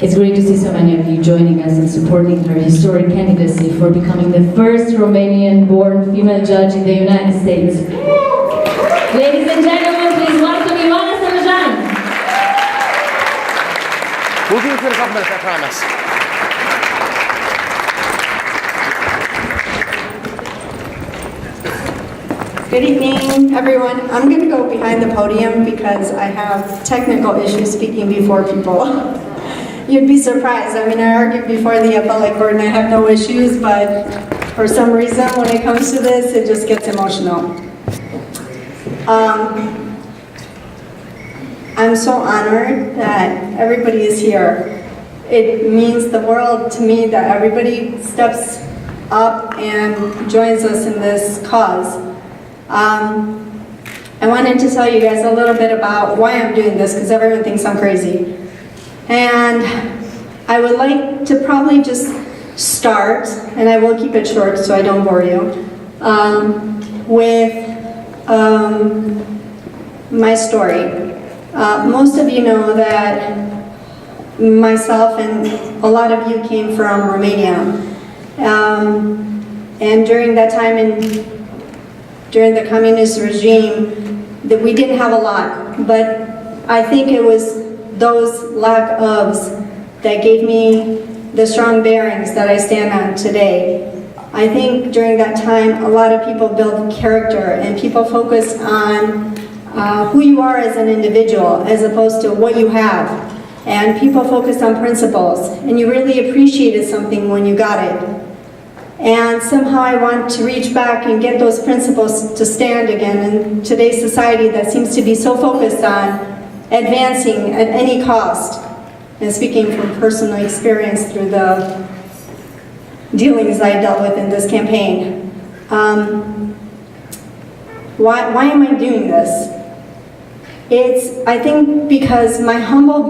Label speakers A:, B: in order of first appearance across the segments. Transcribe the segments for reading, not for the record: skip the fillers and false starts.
A: It's great to see so many of you joining us and supporting her historic candidacy for becoming the first Romanian-born female judge in the United States. Ladies and gentlemen, please welcome Ioana Sărujan.
B: I promise.
C: Good evening, everyone. I'm going to go behind the podium because I have technical issues speaking before people. You'd be surprised. I mean, I argued before the appellate court and I have no issues, but for some reason, when it comes to this, it just gets emotional. I'm so honored that everybody is here. It means the world to me that everybody steps up and joins us in this cause. I wanted to tell you guys a little bit about why I'm doing this, because everyone thinks I'm crazy. And I would like to probably just start, and I will keep it short so I don't bore you, with my story. Most of you know that myself and a lot of you came from Romania. And during that time during the communist regime, that we didn't have a lot, but I think it was those lack ofs that gave me the strong bearings that I stand on today. I think during that time, a lot of people build character and people focus on who you are as an individual as opposed to what you have. And people focus on principles, and you really appreciated something when you got it. And somehow I want to reach back and get those principles to stand again in today's society that seems to be so focused on advancing at any cost. And speaking from personal experience through the dealings I dealt with in this campaign. Why am I doing this? It's, I think, because my humble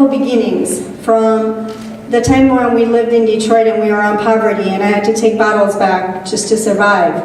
C: beginnings from the time when we lived in Detroit and we were on poverty and I had to take bottles back just to survive,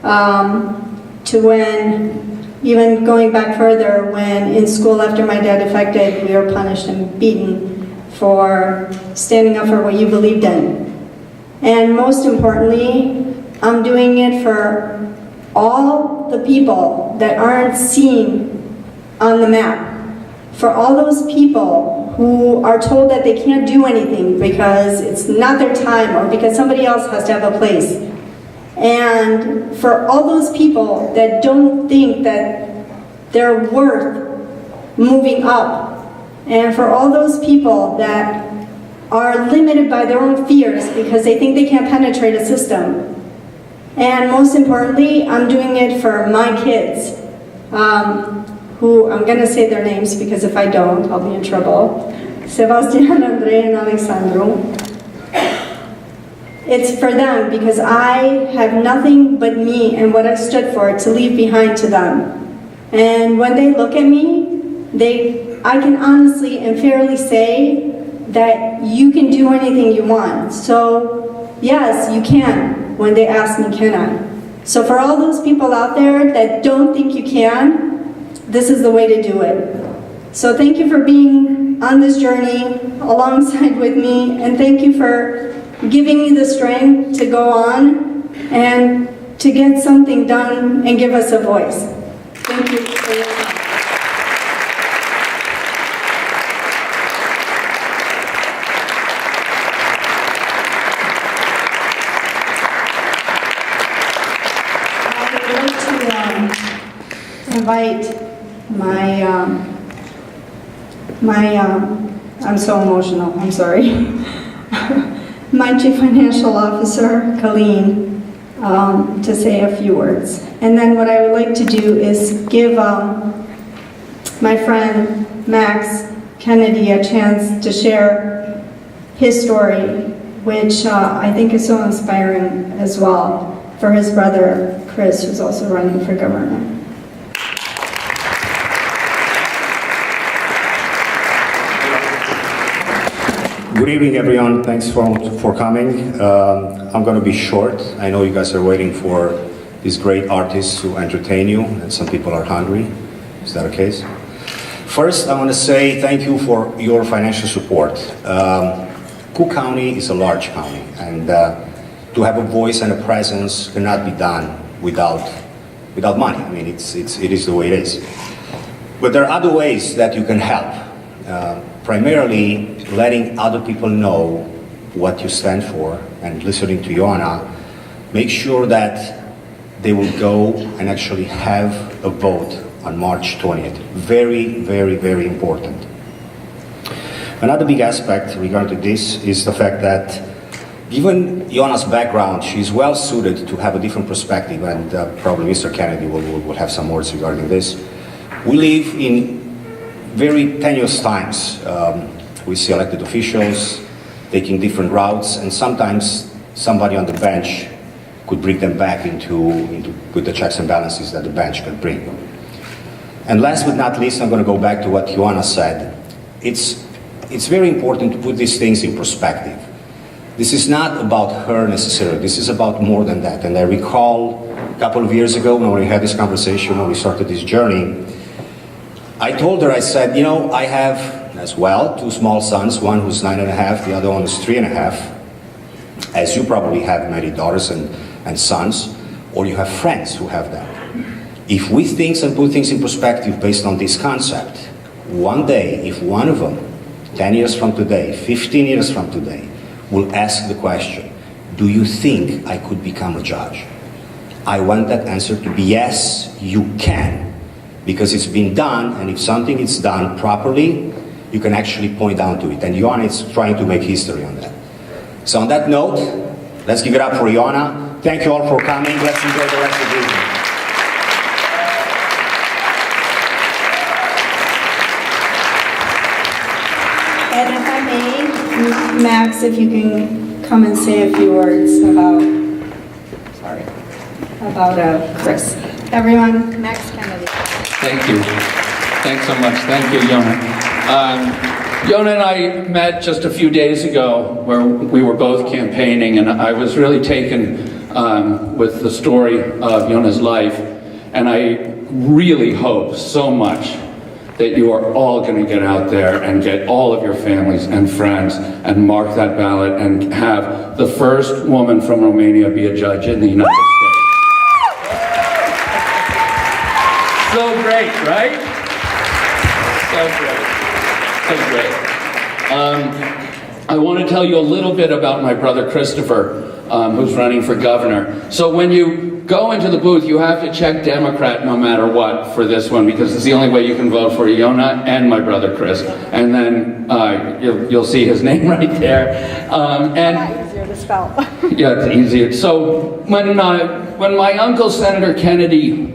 C: to when, even going back further, when in school after my dad defected, we were punished and beaten for standing up for what you believed in. And most importantly, I'm doing it for all the people that aren't seen on the map. For all those people who are told that they can't do anything because it's not their time or because somebody else has to have a place. And for all those people that don't think that they're worth moving up. And for all those people that are limited by their own fears because they think they can't penetrate a system. And most importantly, I'm doing it for my kids, who, I'm going to say their names because if I don't, I'll be in trouble. Sebastian, Andrei, and Alexandru. It's for them because I have nothing but me and what I stood for to leave behind to them. And when they look at me, I can honestly and fairly say that you can do anything you want. So yes, you can when they ask me, can I? So for all those people out there that don't think you can, this is the way to do it. So thank you for being on this journey alongside with me, and thank you for giving me the strength to go on and to get something done and give us a voice. Thank you for your time. I would like to invite I'm so emotional, I'm sorry. My Chief Financial Officer, Colleen, to say a few words. And then what I would like to do is give my friend Max Kennedy a chance to share his story, which I think is so inspiring as well for his brother, Chris, who's also running for governor.
D: Good evening, everyone. Thanks for coming. I'm going to be short. I know you guys are waiting for these great artists to entertain you, and some people are hungry. Is that the case? First, I want to say thank you for your financial support. Cook County is a large county, and to have a voice and a presence cannot be done without money. I mean, it is the way it is. But there are other ways that you can help. Primarily, letting other people know what you stand for and listening to Ioana, make sure that they will go and actually have a vote on March 20th. Very, very, very important. Another big aspect regarding this is the fact that given Ioana's background, she's well suited to have a different perspective, and probably Mr. Kennedy will have some words regarding this. We live in very tenuous times. We see elected officials taking different routes, and sometimes somebody on the bench could bring them back with the checks and balances that the bench can bring. And last but not least, I'm going to go back to what Ioana said. It's very important to put these things in perspective. This is not about her necessarily. This is about more than that. And I recall a couple of years ago when we had this conversation, when we started this journey, I told her, I said, you know, I have as well 2 small sons, one who's 9.5, the other one is 3.5. As you probably have many daughters and sons, or you have friends who have that. If we think and put things in perspective based on this concept, one day, if one of them, 10 years from today, 15 years from today, will ask the question, do you think I could become a judge? I want that answer to be yes, you can. Because it's been done, and if something is done properly, you can actually point down to it. And Ioana is trying to make history on that. So on that note, let's give it up for Ioana. Thank you all for coming. Let's enjoy the rest of the evening.
C: And if I may, Max, if you can come and say a few words about Chris. Everyone, Max Kennedy.
E: Thank you. Thanks so much. Thank you, Ioana. Ioana and I met just a few days ago where we were both campaigning, and I was really taken with the story of Ioana's life, and I really hope so much that you are all going to get out there and get all of your families and friends and mark that ballot and have the first woman from Romania be a judge in the United States. So great, right? So great. So great. I want to tell you a little bit about my brother Christopher, who's running for governor. So when you go into the booth, you have to check Democrat no matter what for this one, because it's the only way you can vote for Ioana and my brother Chris. And then you'll see his name right there. And
C: Easier to spell.
E: yeah, it's easier. So when my uncle Senator Kennedy,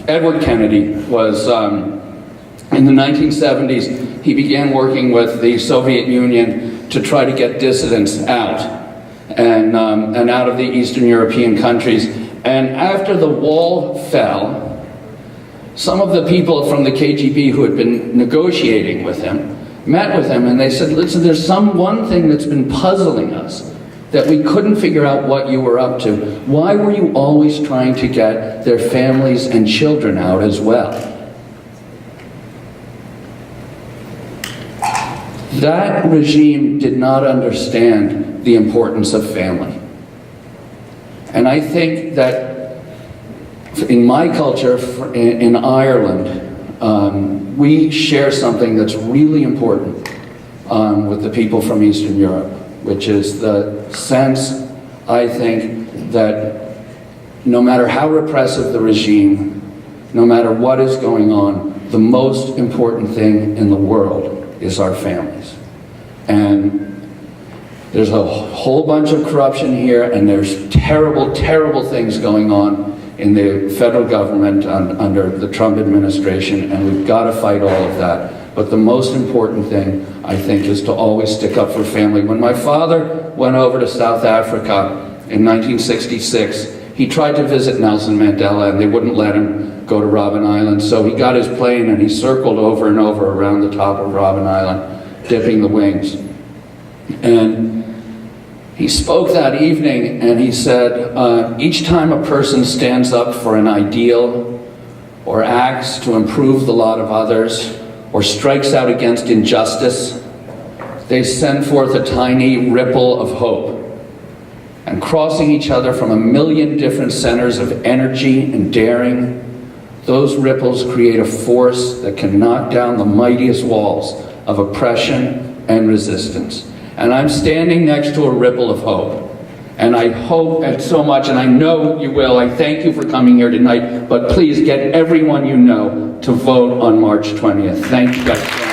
E: Edward Kennedy, was in the 1970s, he began working with the Soviet Union to try to get dissidents out and out of the Eastern European countries. And after the wall fell, some of the people from the KGB who had been negotiating with him met with him, and they said, listen, there's one thing that's been puzzling us, that we couldn't figure out what you were up to. Why were you always trying to get their families and children out as well? That regime did not understand the importance of family. And I think that in my culture, in Ireland, we share something that's really important with the people from Eastern Europe, which is the sense, I think, that no matter how repressive the regime, no matter what is going on, the most important thing in the world is our families. And there's a whole bunch of corruption here, and there's terrible, terrible things going on in the federal government under the Trump administration, and we've got to fight all of that. But the most important thing, I think, is to always stick up for family. When my father went over to South Africa in 1966, he tried to visit Nelson Mandela, and they wouldn't let him go to Robben Island. So he got his plane, and he circled over and over around the top of Robben Island, dipping the wings. And he spoke that evening, and he said, each time a person stands up for an ideal or acts to improve the lot of others or strikes out against injustice, they send forth a tiny ripple of hope. And crossing each other from a million different centers of energy and daring, those ripples create a force that can knock down the mightiest walls of oppression and resistance. And I'm standing next to a ripple of hope. And I hope it so much, and I know you will. I thank you for coming here tonight, but please get everyone you know to vote on March 20th. Thank you guys.